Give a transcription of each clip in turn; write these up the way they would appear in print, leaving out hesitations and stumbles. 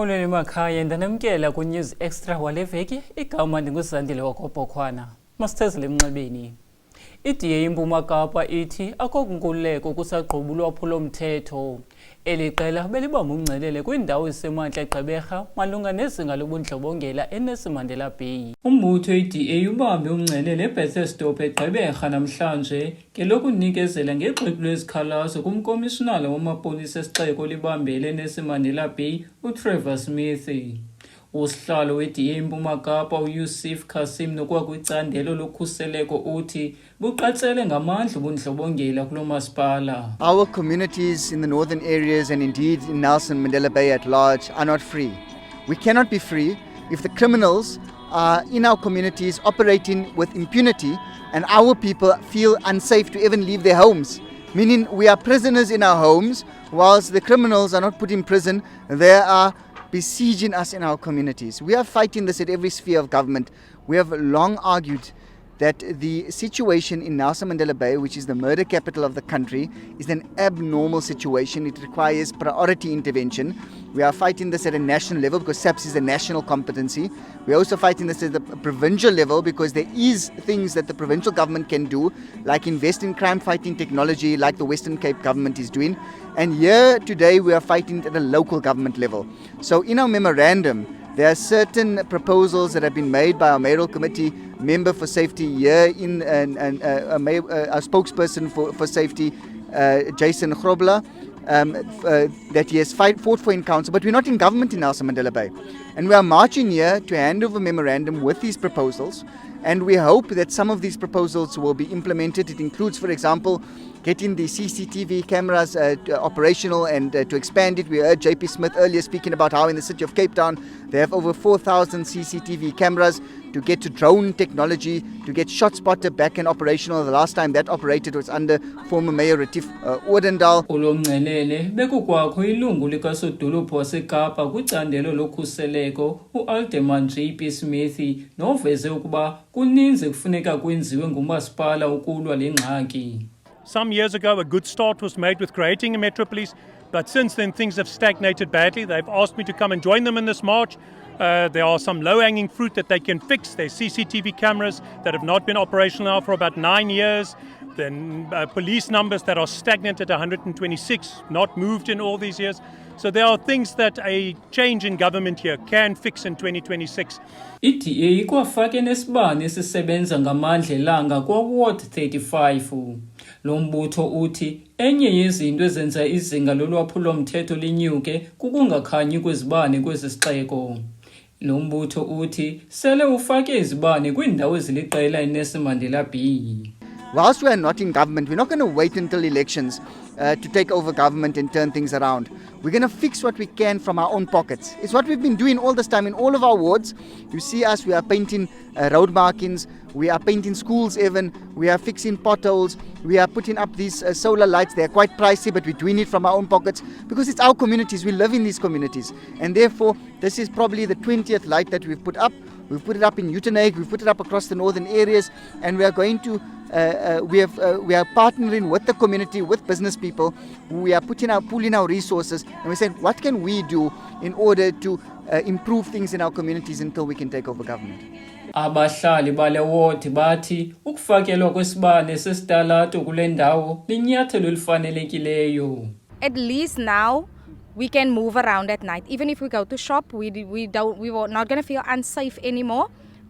Molweni makhaya ndanamkela ku-News Extra wale veki igama ndinguzandile wakoBhokhwana. Masithezele emnxebeni. I-DA iMpuma Kapa ithi akokunkululeko kusagquba ulwaphulo-mthetho. Eli qela belibamba umngcelele kwiindawo ezisemantla eGqeberha malunga nezinga lobundlobongela eNelson Mandela Bay. Umbutho i-DA ubambe umngcelele eBethesdorp eGqeberha namhlanje ngelokunikezela ngexwebhu lwezikhalazo kumkomishinala wamapolisa esixeko libambele eNelson Mandela Bay uTrevor Smith. Usihlalo we-DA iMpuma Kapa uYusuf Kasim nokwakwicandelo lokhuseleko uthi buqatsele ngamandla ubundlobongela kulo masipala. Our communities in the northern areas and indeed in Nelson Mandela Bay at large are not free. We cannot be free if the criminals are in our communities operating with impunity and our people feel unsafe to even leave their homes. Meaning we are prisoners in our homes whilst the criminals are not put in prison, they are besieging us in our communities. We are fighting this at every sphere of government. We have long argued that the situation in Nelson Mandela Bay, which is the murder capital of the country, is an abnormal situation. It requires priority intervention. We are fighting this at a national level because SAPS is a national competency. We are also fighting this at the provincial level because there is things that the provincial government can do, like invest in crime fighting technology like the Western Cape government is doing. And here today we are fighting at a local government level. So in our memorandum, there are certain proposals that have been made by our mayoral committee member for safety here in our spokesperson for safety, Jason Grobler, that he has fought for in council, but we're not in government in Nelson Mandela Bay. And we are marching here to hand over a memorandum with these proposals, and we hope that some of these proposals will be implemented. It includes, for example, getting the CCTV cameras operational and to expand it. We heard JP Smith earlier speaking about how in the city of Cape Town they have over 4,000 CCTV cameras, to get to drone technology, to get ShotSpotter back and operational. The last time that operated was under former Mayor Retief Odendaal. Ulomngcelele bekukwakho ilungu likasodolophu waseKapa kwicandelo lokhuseleko uAlderman JP Smith noveze ukuba kuninzi kufuneka kwenziwe ngumasipala ukulwa le ngxaki. Some years ago, a good start was made with creating a Metro Police, but since then things have stagnated badly. They've asked me to come and join them in this march. There are some low-hanging fruit that they can fix. There's CCTV cameras that have not been operational now for about 9 years. Then police numbers that are stagnant at 126, not moved in all these years. So there are things that a change in government here can fix in 2026. I-DA ikwafake nesibane esisebenza ngamandla elanga kwa-Ward 35. Lo mbutho uthi enye yezinto ezenza izinga lolwaphulo-mthetho linyuke kukungakhanyi kwezibane kwesi sixeko. Lo mbutho uthi sele ufake izibane kwiindawo eziliqela eNelson Mandela Bay. Whilst we are not in government, we're not going to wait until elections to take over government and turn things around. We're going to fix what we can from our own pockets. It's what we've been doing all this time in all of our wards. You see us, we are painting road markings, we are painting schools even, we are fixing potholes, we are putting up these solar lights. They're quite pricey, but we're doing it from our own pockets because it's our communities. We live in these communities. And therefore, this is probably the 20th light that we've put up. We've put it up in Uitenhage, we've put it up across the northern areas, and we are going to we are partnering with the community, with business people. We are pooling our resources, and we're saying, what can we do in order to improve things in our communities until we can take over government? Abahlali bale ward bathi ukufakelwa kwesibane sesitalato kule ndawo linyathelo elifanelekileyo. At least now we can move around at night. Even if we go to shop, we were not going to feel unsafe anymore.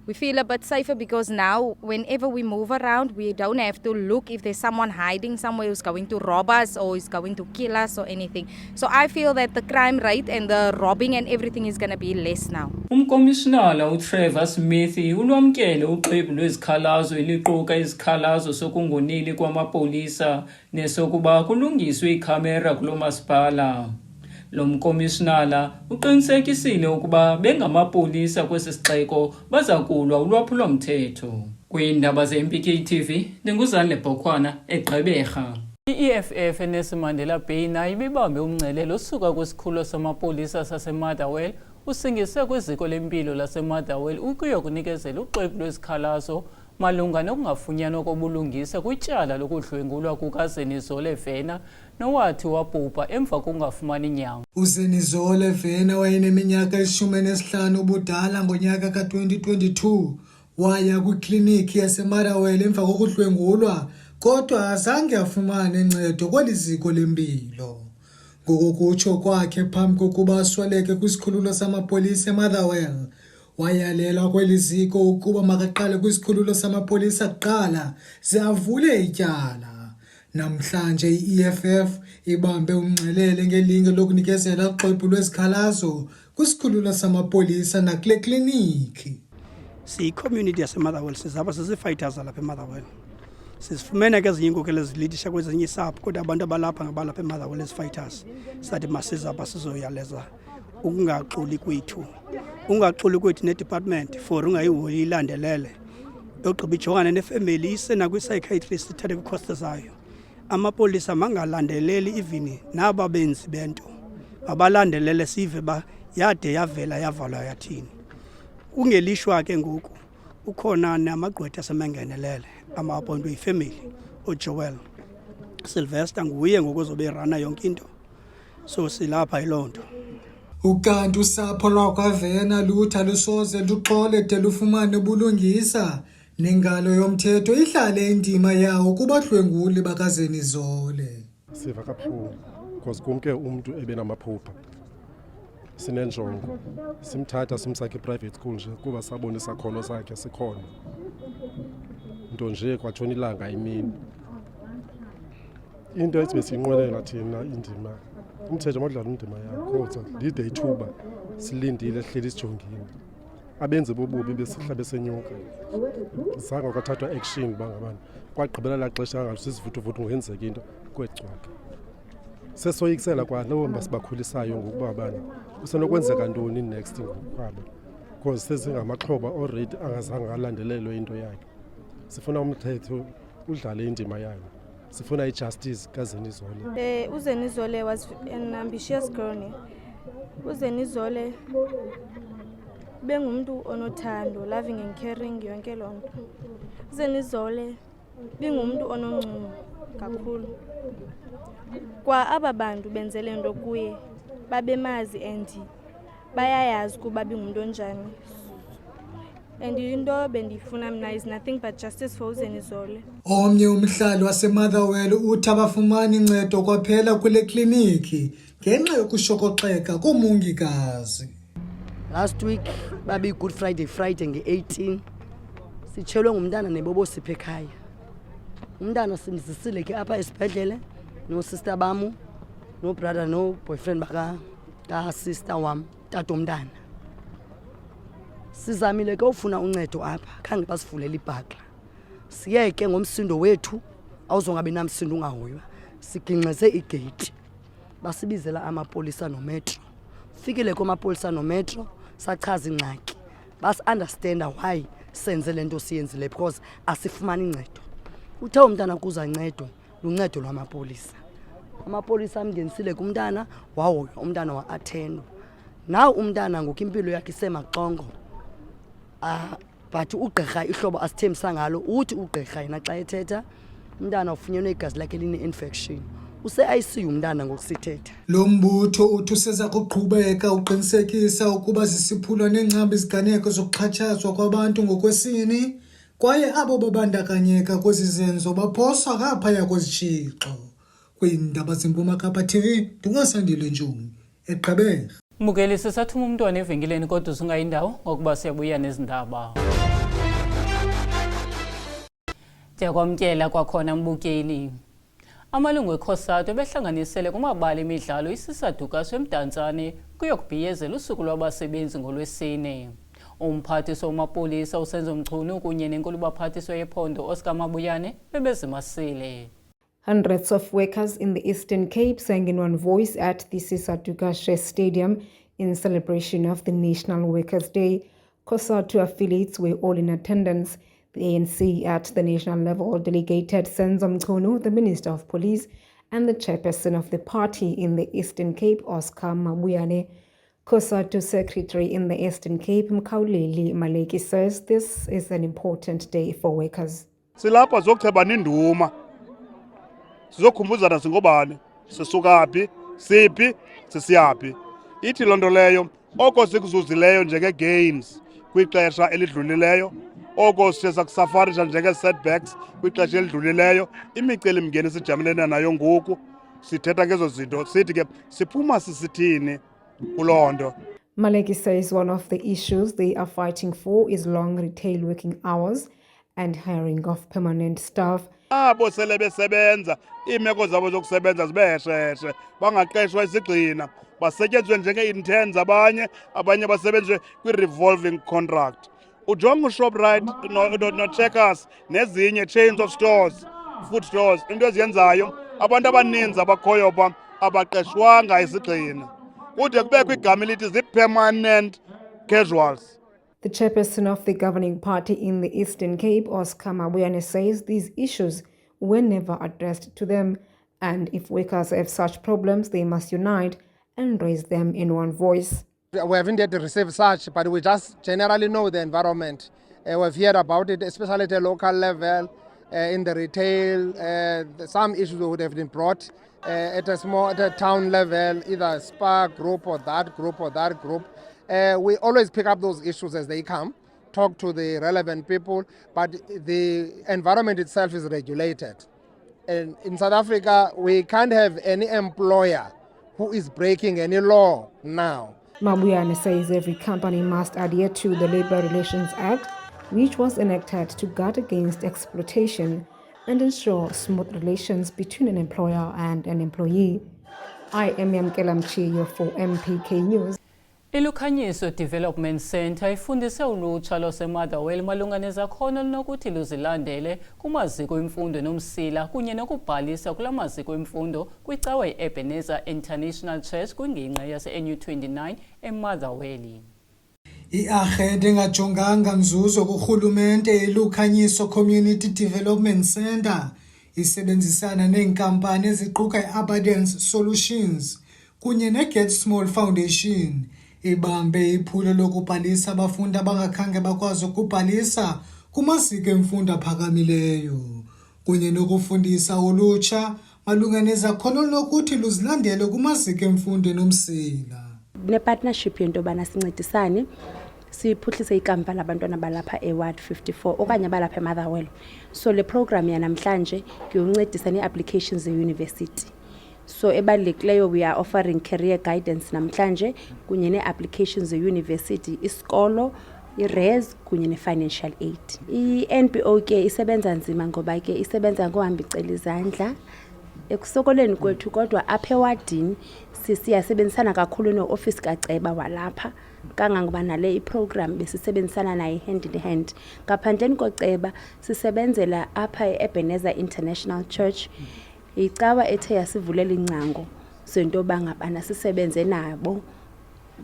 We feel a bit safer because now whenever we move around, we don't have to look if there's someone hiding somewhere who's going to rob us or is going to kill us or anything. So I feel that the crime rate and the robbing and everything is going to be less now. Umkomishinala uTrevor Smith ulwamkele uxwebhu lwezikhalazo eliquka izikhalazo sokungoneli kwamapolisa nesokuba kulungiswe ikhamera kulo masipala. Lo mkomishinala uqinisekisile ukuba bengamapolisa kwesi sixeko baza kulwa ulwaphulo-mthetho. Kwiindaba ze-MPK TV, ndinguzandile Bhokhwana eGqeberha. I-EFF eNelson Mandela Bay nayo ibibambe umngcelele osuka kwisikhululo samapolisa saseMotherwell usingise kwiziko lempilo laseMotherwell ukuyokunikezela uxwebhu lwezikhalazo malunga nokungafunyanwa kobulungisa kwityala lokudlwengulwa kukaZenizole Vena nowathi wabhubha emva kokungafumani nyango. uZenizole Vena wayeneminyaka 15 ubudala ngonyaka ka-2022 waya kwikliniki yaseMotherwell emva kokudlwengulwa kodwa azange afumane ncedo kweli ziko lempilo. Ngokutsho kwakhe phambi kokuba asweleke kwisikhululo samapolisa eMotherwell, wayalelwa kweli ziko ukuba makaqale kwisikhululo samapolisa kuqala ze avule ityala. Namhlanje i-EFF ibambe umngcelele ngelinge lokunikezela uxwebhu lwezikhalazo kwisikhululo samapolisa nakule kliniki. Community yaseMotherwell sizapha sisi-fighters lapha eMotherwell. Sisifumene ke ezinye iinkokeli ezilidisha kwezinye isapho kodwa abantu abalapha ngabalapha eMotherwell ezi-fighters sathi masizapha sizoyaleza ukungaxoli kwethu. Ungaxoli kwethu ne-department for ungayihoyi ilandelele. Yogqiba ijongane nefemeli ise nakwi-psychiatrist ithathe kwi-cost zayo. Amapolisa mangalandeleli even naba benzi bento. Abalandelele sive ba yade yavela yavalwa yathini. Ungelishwa ke ngoku ukhona namagqwetha semangenelele ama-appointwe yifamily uJoel Sylvester nguye ngokuzobe irana yonke into so silapha iloo nto. Ukanti usapho lwakwaVena luthi alusoze luxole de lufumane ubulungisa nengalo yomthetho ihlale indima yawo kubadlwenguli bakaZenizole. Siva kabuhlungu because kumke umuntu ebenamaphupha sinenjongo simthatha simsakhe private school nje kuba sabona isakhono sakhe sikhona nto nje kwatshona ilanga imini into ethi besiyinqwelela thina indima umthetho amadlala indima yakho kodwa lide ithuba silindile hleli sijongile abenze bobubi besihla besenyuka zange kwathathwa action bangabantu kwagqibela la xesha angasisivuthu ngenzeka into kwecwaka sesoyikisela kwalawo basibakhulisayo ngokuba abana kusenokwenzeka ntoni next ngokwabo because sezingamaxhoba already angazange alandelelwe into yakhe. Sifuna umthetho udlale indima yayo, sifuna ijustice kaZenizole. uZenizole was an ambitious girl. uZenizole bengumuntu onothando, loving and caring yonke lonto. uZenizole bengumuntu ononcumo kakhulu. Kwa aba bantu benzele nto kuye babemazi and bayayazi kuba bengumuntu onjani. And into bendifuna mina is nothing but justice for uZenizole. Omnye umhlali waseMotherwell uthi abafumani ncedo kwaphela kule kliniki ngenxa yokushokoxeka komongikazi. Last week babi Good Friday nge-18 sitshelwe ngumntana nebobo siphe ekhaya. Umntana simzisile ke apha esibhedlele no sister bamu no brother no boyfriend ka sister wam tata umntana. Sizamile ke ufuna uncedo apha khange basivulele ibhakla. Siyeke ngomsindo wethu awuzongabe namsindo ungahoywa. Siginxeze igate. Basibizela amapolisa nometro. Fikile kwamapolisa nometro sachaza ingxaki. Bas understand why senze lento siyenzile because asifumani incedo. Uthe umntana kuza ncedo luncedo lwamapolisa. Amapolisa amngenisile kumntana wahoywa umntana wa-attendwa. Now umntana ngoku impilo yakhe isemaxongo. But ugqirha ihlobo asithembisa ngalo uthi ugqirha yena xa ethetha umntana ufunyenwe igazi lakhe line-infection. Use-ICU umntana ngokusithetha. Lo mbutho uthi useza kuqhubeka uqinisekisa ukuba zisiphulwa nengcambi iziganeko zokuxhatshazwa kwabantu ngokwesini kwaye abo babandakanyeka kwezi zenzo baphoswa ngaphaya kwezitshixo. Kwiindaba zeMpuma Kapa TV, Dungasandile Ntshumi, eGqeberha. Mbukeli sisathuma umntwana evenkileni kodwa usungayindawo ngokuba siyabuya nezindaba. Ndiyakwamkela kwakhona mbukeli. Amalungu eCOSATU behlanganisele kumabala emidlalo isisadukaso eMdantsane kuyokubhiyezela usuku lwabasebenzi ngolwesine. Umphathiswa wamapolisa uSenzo Mchunu kunye nenkulu baphathiswa yephondo Oscar Mabuyane bebezimasile. Hundreds of workers in the Eastern Cape sang in one voice at the Sisatukashe Stadium in celebration of the National Workers' Day. COSATU affiliates were all in attendance. The ANC at the national level delegated Senzo Mchunu, the Minister of Police, and the chairperson of the party in the Eastern Cape, Oscar Mabuyane. COSATU Secretary in the Eastern Cape, Mkhawuleli Maleki, says this is an important day for workers. Silapha zokutheba ninduma. Sizokhumbuzana singobani, sisukaphi, siphi, sisiyaphi. Ithi lonto leyo oko sikuzuzileyo njenge gains kwixesha elidlulileyo, oko sisakusafarisha njenge setbacks kwixesha elidlulileyo, imicelimngeni sijamelene nayo ngoku sithetha ngezo zinto sithi ke siphuma sisithini kulonto. Maleki says one of the issues they are fighting for is long retail working hours and hiring of permanent staff. Abo sele besebenza iimeko zabo zokusebenza zibehesheshe bangaqeshwa isigxina basetyenziswe njenge-interns abanye basebenziswe kwi-revolving contract. Ujonga uShoprite no-Checkers nezinye chains of stores, food stores, into eziyenzayo abantu abaninzi abakhoyo pha abaqeshwanga isigxina kude kubekho igama elithi zii-permanent casuals. The chairperson of the governing party in the Eastern Cape, Oscar Mabuyane, says these issues were never addressed to them, and if workers have such problems, they must unite and raise them in one voice. We haven't yet received such, but we just generally know the environment. We've heard about it, especially at a local level, in the retail. Some issues would have been brought at a town level, either SPA group or that group or that group. We always pick up those issues as they come, talk to the relevant people, but the environment itself is regulated. And in South Africa, we can't have any employer who is breaking any law now. Mabuyane says every company must adhere to the Labour Relations Act, which was enacted to guard against exploitation and ensure smooth relations between an employer and an employee. I am Yamkela Mchiyo for MPK News. Ilukhanyiso Development Center ifundise ulutsha lwaseMotherwell malunga nezakhono lunokuthi luzilandele kumaziko emfundo nomsila kunye nokubhalisa kula maziko emfundo kwicawa ye-Ebenezer International Church kwingingqi yase-NU29 eMotherwell. I-Arhede engajonganga nzuzo kurhulumente iLukhanyiso Community Development Center isebenzisana neenkampani eziquka i-Abundance Solutions kunye ne-Get Small Foundation ibambe iphulo lokubhalisa abafundi abangakhange bakwazi ukubhalisa kumaziko emfundo aphakamileyo kunye nokufundisa ulutsha malunga nezakhono lokuthi luzilandele kumaziko emfundo nomsila. Ne-partnership yento bana sincedisane siphuhlise ikamva labantwana balapha eWard 54 okanye balapha eMotherwell. So le program yanamhlanje ngiyoncedisa ne-applications e-university. So ebalulekileyo we are offering career guidance namhlanje kunye ne-applications e-university, isikolo, i-res kunye ne-financial aid. I-NPO ke isebenza nzima ngoba ke isebenza ngohamba icela izandla ekusokoleni kwethu, kodwa apha ewadini siyasebenzisana kakhulu no-office kaceba walapha kangangoba nale iprogram besisebenzisana naye hand in hand. Ngaphandleni koceba sisebenzela apha e-Ebenezer International Church, icawa ethe yasivulela incango sento bangabana sisebenze nabo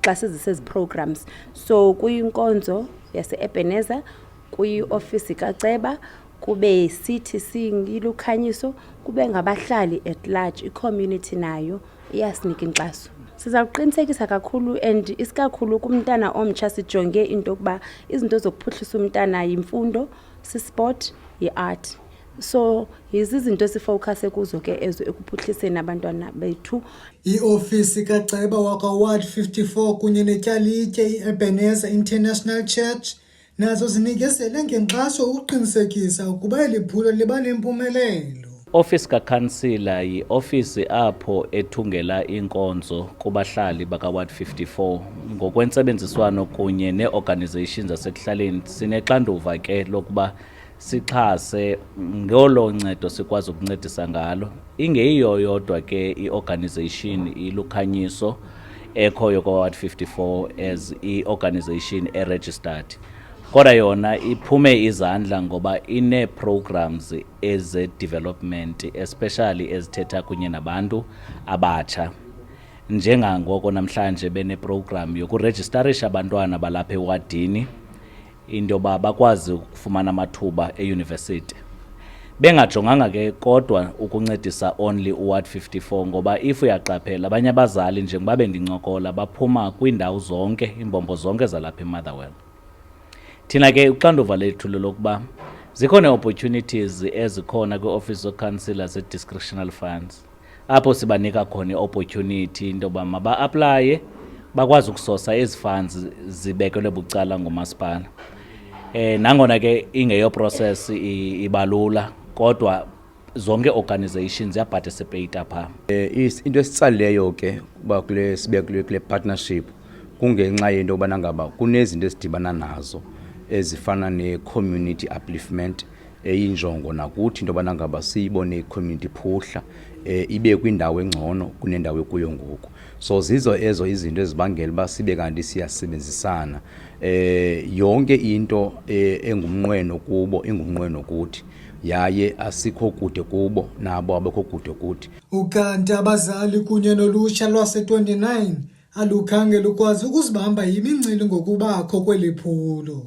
xa sizise programs. So kuyinkonzo yase-Ebenezer, kuyi-office kaceba, kube sithi singilukhanyiso, kube ngabahlali at large, i-community nayo iyasinika inkxaso. Sizawuqinisekisa kakhulu and isikakhulu kumntana omtsha sijonge into yokuba izinto zokuphuhlisa umntana yimfundo, si-sport, yi-art. So izinto sifocuse kuzo ke ezo ekuphuhliseni abantwana bethu. I-ofisi kaceba wakwa-Ward 54 kunye netyalitye i-Ebenezer International Church nazo zinikezele ngenkxaso ukuqinisekisa ukuba eli phulo liba nempumelelo. Office kakhansila yi-ofisi apho ethungela inkonzo kubahlali baka-Ward 54 ngokwentsebenziswano kunye nee-organizations zasekuhlaleni. Sinexanduva ke lokuba sixhase ngolo ncedo sikwazi ukuncedisa ngalo. Ingeyiyo yodwa ke i-organization iLukhanyiso ekhoyo kwa-Ward 54 as i-organization e-registered, kodwa yona iphume izandla ngoba ine-programs eze-development especially ezithetha kunye nabantu abatsha. Njengangoko namhlanje bene-program yokurejistarisha abantwana balapha ewadini into yoba bakwazi ukufumana amathuba e-university. bengajonganga ke kodwa ukuncedisa only uward 54 ngoba if uyaqaphela abanye abazali njengoba bendincokola baphuma kwiindawo zonke iimbombo zonke zalapha eMotherwell. Thina ke uxanduva lethu lokuba zikhona opportunities ezikhona kwi-office of councillors discretional funds apho sibanika khona i-opportunity into yoba maba-aplaye bakwazi ukusosa ezi funds zibekelwe bucala ngumasipala. Nangona ke ingeyo process ibalula kodwa zonke organizations ziyaparticipate apha. Into esitsalileyo ke kuba sibe kule partnership kungenxa yento yobana ngaba kunezinto esidibana nazo ezifana ne-community upliftment eyinjongo nakuthi into yobana ngaba siyibone i-community phuhla ibe kwindawo engcono kunendawo ekuyo ngoku. So zizo ezo izinto ezibangela uba sibe kanti siyasebenzisana yonke into engumnqweno kubo ingumnqweno kuthi yaye asikho kude kubo nabo abekho kude kuthi. Ukanti abazali kunye nolutsha lwase-29 alukhange lukwazi ukuzibamba yimincili ngokubakho kweli phulo.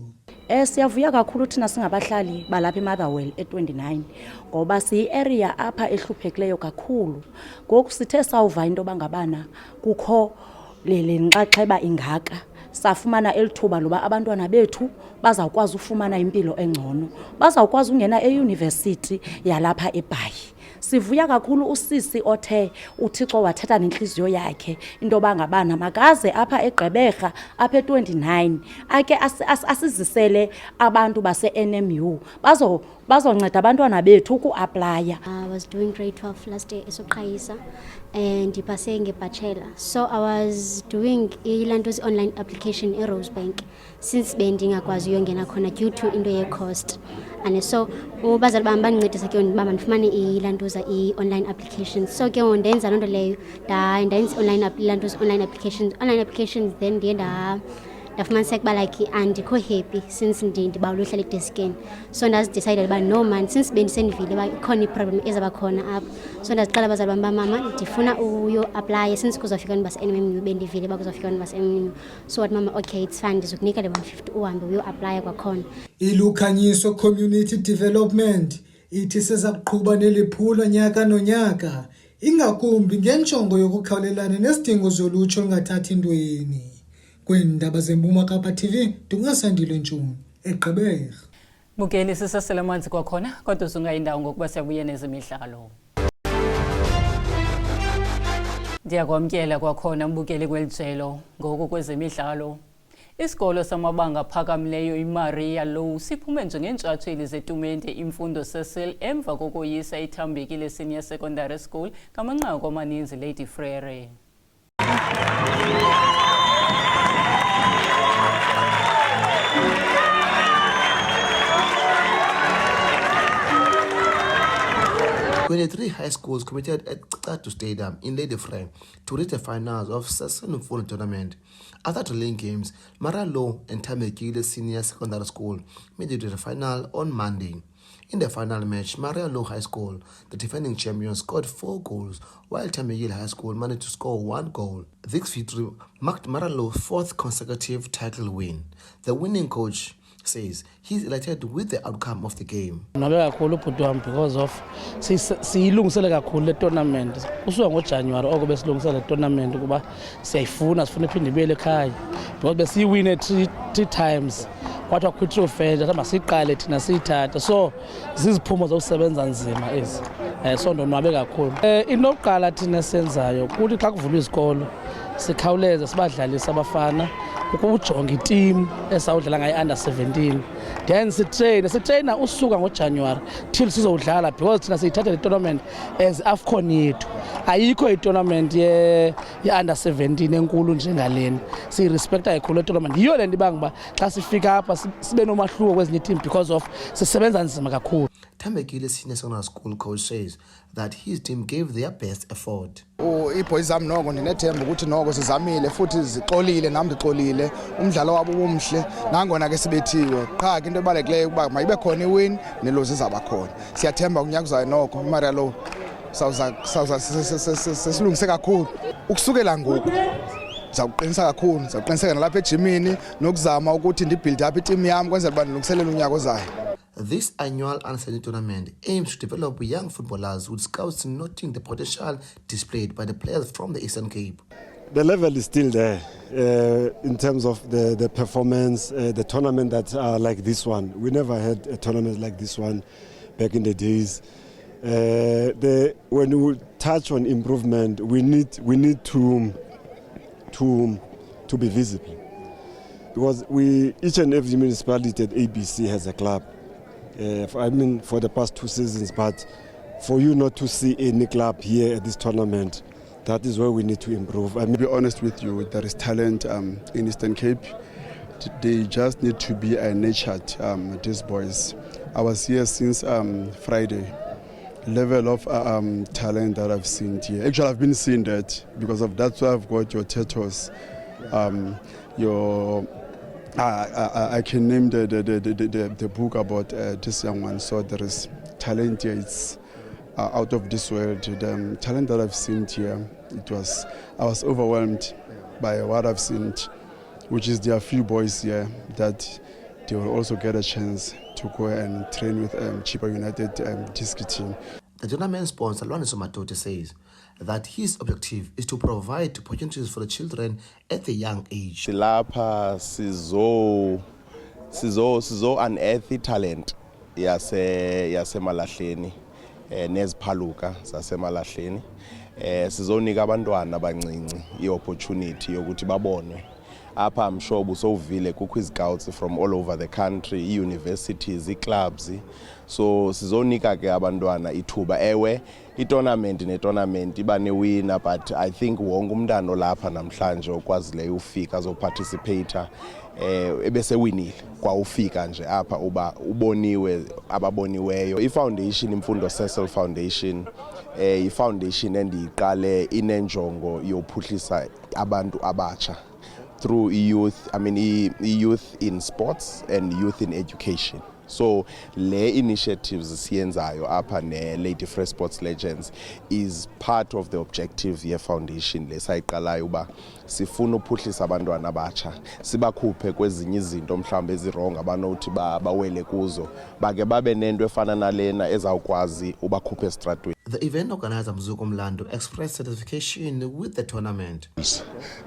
Siyavuya kakhulu thina singabahlali balapha eMotherwell e29 ngoba siyi-area apha ehluphekileyo kakhulu. Ngoku sithe sawuva into bangabana kukho le nxaxheba ingaka safumana elithuba loba abantwana bethu bazawukwazi ufumana impilo engcono, bazawukwazi ungena euniversity yalapha eBhayi. Sivuya kakhulu usisi othe uThixo wathetha nenhliziyo yakhe into bangabana makaze apha eGqeberha apha e29 ake asizisele abantu base-NMU bazonceda abantwana bethu uku-aplaya. I was doing grade 12 last year eSoqhayisa and ndipase ngebachelor, so I was doing ilantos online application eRosebank since bendingakwazi uyongena khona due to into ye-cost. And so bazali bami bandincedisa ke baba ndifumane ilantuza i-online applications, so ke ndenza loo nto leyo ndenza online applications then ndiye ndafumaniseka uba like andikho happy since ndibawula uhlala edeskini, so ndazidecided uba no man since bendisendivile uba ikhona iproblem ezaba khona apho, so ndazixela abazali bam uba mama ndifuna uyo-aplaya since kuzofika abantu base-NMU bendivile uba kuzofika abantu base-NMU, so wathi mama okay it's fine ndizokunika le 150 uhambe uyo-aplaya kwakhona. Ilukhanyiso Community Development ithi siza kuqhuba neli phulo nyaka nonyaka ingakumbi ngenjongo yokukhawulelana nesidingo zolutsha olungathathi ntweni. Kwiindaba zeMpuma Kapa TV ndingasandile Ntshumi eGqeberha. Bukeli sisasela amanzi kwakhona kodwa singayindawo ngokuba siyabuya nezemidlalo. Ndiyakwamkela kwakhona mbukeli kweljelo ngoku kwezemidlalo. Isikolo samabanga phakamileyo iMaria Low siphume njengentshatsheli zetumente imfundo Cecil emva kokoyisa ithambekile Senior Secondary School ngamanqaku amaninzi Lady Frere. Three high schools competed at Cicadu Stadium in Lady Frere to reach the finals of Cecil Mfundo tournament. After delaying games, Maria Low and Thambekile Senior Secondary School made it to the final on Monday. In the final match, Maria Low High School, the defending champions, scored 4 goals, while Thambekile High School managed to score 1 goal. This victory marked Maria Low's 4th consecutive title win. The winning coach says he's elated with the outcome of the game. Because of siyilungisele kakhulu le tournament kusuka ngoJanuary oko besilungisele le tournament kuba siyayifuna sifuna iphinde ibele ekhaya because besiyiwine 3 times kwathi kwitro fence athi masiqale thina siyithatha, so ziziphumo zokusebenza nzima ezi so ndonwabe kakhulu. Into yokuqala thina senzayo kuthi xa kuvulwa izikolo sikhawuleze sibadlalisa abafana ukujonga iteam esawudlala ngayo under 17 then sitraina usuka ngoJanuary till sizowudlala because thina siyithatha le tournament as AFCON yethu. Ayikho i-tournament ye under 17 enkulu njengalena, siyirespecta kakhulu le tournament. Yiyo le nto ibanga uba xa sifika apha sibe nomahluko kwezinye team because of sisebenza nzima kakhulu. Thambekile Senior Secondary School coach says that his team gave their best effort. Iboys zami noko ndinethemba ukuthi noko sizamile futhi zixolile nami ndixolile, umdlalo wabo umhle nangona ke sibethiwe qha ke into ebalulekileyo ukuba mayibe khona iwin nelozi zaba khona. Siyathemba unyaka uzayo noko Maria Low sesilungise kakhulu ukusukela ngoku. Zawuqinisa kakhulu, zawuqiniseka nalapha ejimini nokuzama ukuthi ndibuild up iteam yami kwenzela uba ndilungiselele unyaka ozayo. This annual Under-17 tournament aims to develop young footballers with scouts noting the potential displayed by the players from the Eastern Cape. The level is still there in terms of the performance, the tournament that are like this one. We never had a tournament like this one back in the days. When we touch on improvement, we need to be visible, because each and every municipality at ABC has a club. For the past 2 seasons, but for you not to see any club here at this tournament, that is where we need to improve. To be honest with you, there is talent in Eastern Cape. They just need to be nurtured, these boys. I was here since Friday. Level of talent that I've seen here. Actually, I've been seeing that because of that's why I've got your Tetos, I can name the book about this young one. So there is talent here. It's out of this world. The talent that I've seen here, I was overwhelmed by what I've seen, which is there are few boys here that they will also get a chance to go and train with Chippa United disc team. The tournament sponsor, Lwaniso Matote, says that his objective is to provide opportunities for the children at a young age. Silapha sizo unearth talent yasemalahleni neziphaluka zasemalahleni sizonika abantwana abancinci i-opportunity yokuthi babonwe. Apha I'm sure busovile kukho scouts from all over the country, universities, clubs. So sizonika ke abantwana ithuba. Ewe i-tournament ne-tournament iba ne-winner, but I think wonke umntana olapha namhlanje okwazileyo ufika azoparticipate ebese winile kwa ufika nje apha uba uboniwe ababoniweyo. I-foundation Imfundo Cecil Foundation i-foundation endiyiqale inenjongo yophuhlisa abantu abatsha through youth in sports and youth in education. So le initiatives siyenzayo apha ne Lady Fresh Sports Legends is part of the objective ye foundation lesayiqalayo uba sifuna uphuhlisa abantwana abatsha sibakhuphe kwezinye izinto mhlawumbe ezirong abanothi bawele kuzo bake babe nento efana nalena ezawukwazi ubakhuphe estratweni. The event organizer Mzuko Mlando expressed satisfaction with the tournament.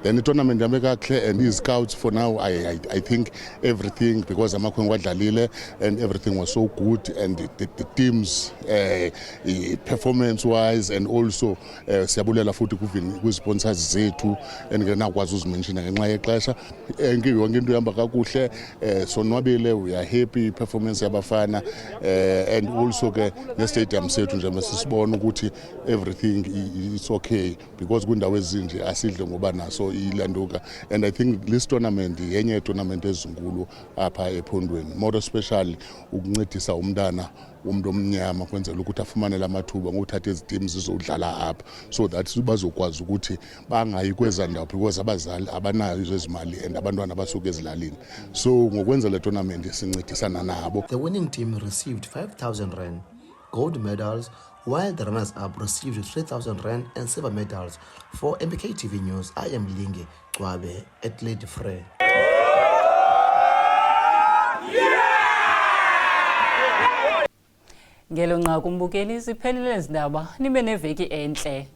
Then the tournament clear and his scouts for now I think everything, because Amakhwenkwe wadlalile and everything was so good, and the teams performance wise and also siyabulela futhi ku-sponsors zethu engenakwazi uzimenshina ngenxa yexesha yonke into ihamba kakuhle sonwabile, we are happy performance yabafana and also ke ne-stadium sethu nje masisibona ukuthi everything is okay, because kundawo ezinje asidle ngoba naso ilanduka. And I think this tournament yenye tournament ezinkulu apha ephondweni, more especially ukuncedisa umntana umuntu omnyama kwenzela ukuthi afumane lamathuba ngokuthatha iziteams zizodlala apha, so that bazokwazi ukuthi bangayi kweza ndawo because abazali abanayo izimali and abantwana basuke ezilalini. So ngokwenza le tournament sincedisana nabo. The winning team received 5,000 rand gold medals, while the runners-up received 3,000 rand and silver medals. For MBK TV News, I am Linge Chwabe at Lady Frey. Ngelo nqa kumbukeli siphelele izindaba nibe neveki enhle.